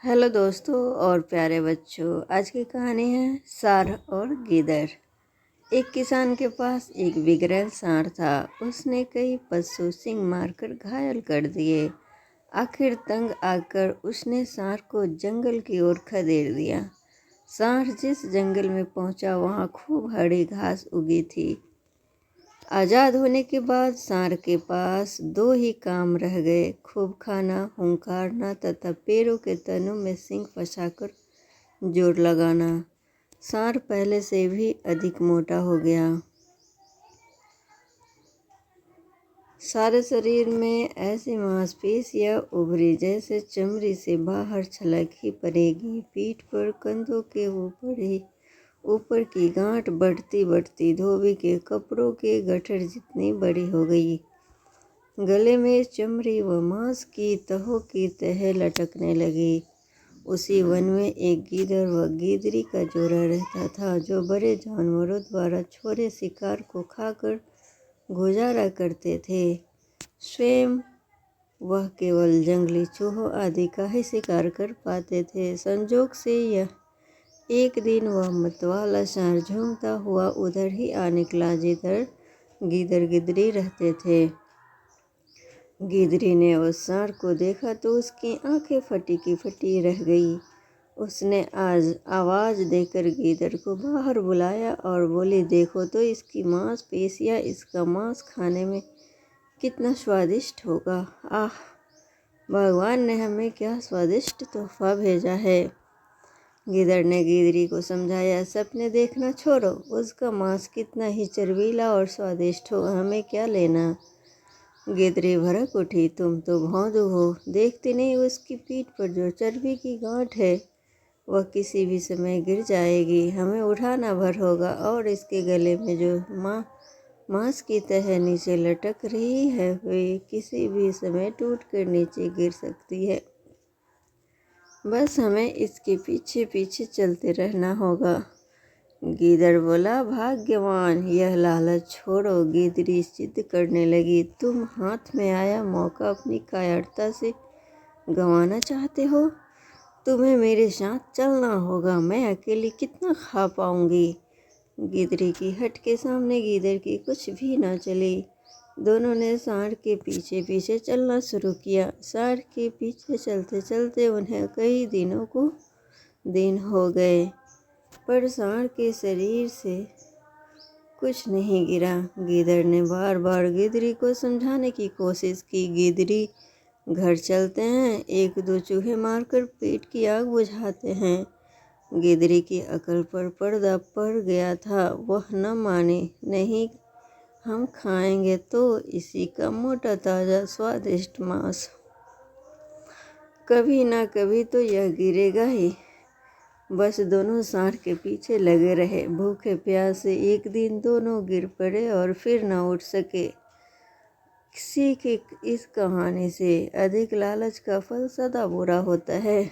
Hello दोस्तों और प्यारे बच्चों, आज की कहानी है सांड और गीदड़। एक किसान के पास एक बिगड़ैल सांड था। उसने कई पशु सिंह मारकर घायल कर दिए। आखिर तंग आकर उसने सांड को जंगल की ओर खदेड़ दिया। सांड जिस जंगल में पहुंचा वहां खूब हरी घास उगी थी। आज़ाद होने के बाद सांड के पास दो ही काम रह गए, खूब खाना, हुंकारना तथा पेड़ों के तनों में सींग फंसाकर जोर लगाना। सांड पहले से भी अधिक मोटा हो गया। सारे शरीर में ऐसी मांसपेशियां उभरी जैसे चमड़ी से बाहर छलक ही पड़ेगी। पीठ पर कंधों के ऊपर की गांठ बढ़ती बढ़ती धोबी के कपड़ों के गट्ठर जितनी बड़ी हो गई। गले में चमड़ी व मांस की तहों की तह लटकने लगी। उसी वन में एक गीदड़ व गीदड़ी का जोड़ा रहता था, जो बड़े जानवरों द्वारा छोड़े शिकार को खाकर गुजारा करते थे। स्वयं वह केवल जंगली चूहों आदि का ही शिकार कर पाते थे। संजोग से यह एक दिन वह मतवाला सांड झूमता हुआ उधर ही आ निकला जिधर गीदड़ गिदड़ी रहते थे। गिदड़ी ने उस सांड को देखा तो उसकी आंखें फटी की फटी रह गई। उसने आज आवाज़ देकर गीदड़ को बाहर बुलाया और बोली, देखो तो इसकी मांसपेशियां, इसका मांस खाने में कितना स्वादिष्ट होगा। आह, भगवान ने हमें क्या स्वादिष्ट तोहफा भेजा है। गिदड़ ने गिदड़ी को समझाया, सपने देखना छोड़ो, उसका मांस कितना ही चर्बीला और स्वादिष्ट हो, हमें क्या लेना। गिदड़ी भड़क उठी, तुम तो भौंदू हो, देखती नहीं उसकी पीठ पर जो चर्बी की गांठ है वह किसी भी समय गिर जाएगी। हमें उठाना भर होगा और इसके गले में जो मांस की तह नीचे लटक रही है वे किसी भी समय टूट कर नीचे गिर सकती है। बस हमें इसके पीछे पीछे चलते रहना होगा। गीदड़ बोला, भाग्यवान, यह लालच छोड़ो। गिदड़ी जिद करने लगी, तुम हाथ में आया मौका अपनी कायरता से गंवाना चाहते हो? तुम्हें मेरे साथ चलना होगा, मैं अकेली कितना खा पाऊंगी। गिदड़ी की हट के सामने गीदड़ की कुछ भी न चली। दोनों ने सांड के पीछे पीछे चलना शुरू किया। सांड के पीछे चलते चलते उन्हें कई दिन हो गए, पर सांड के शरीर से कुछ नहीं गिरा। गीदड़ ने बार बार गिदड़ी को समझाने की कोशिश की, गिदड़ी, घर चलते हैं, एक दो चूहे मारकर पेट की आग बुझाते हैं। गिदड़ी की अकल पर पर्दा पड़ गया था। वह न मानी, नहीं, हम खाएंगे तो इसी का मोटा ताज़ा स्वादिष्ट मांस। कभी ना कभी तो यह गिरेगा ही। बस दोनों सांड के पीछे लगे रहे। भूखे प्यासे एक दिन दोनों गिर पड़े और फिर न उठ सके। सीख इस कहानी से, अधिक लालच का फल सदा बुरा होता है।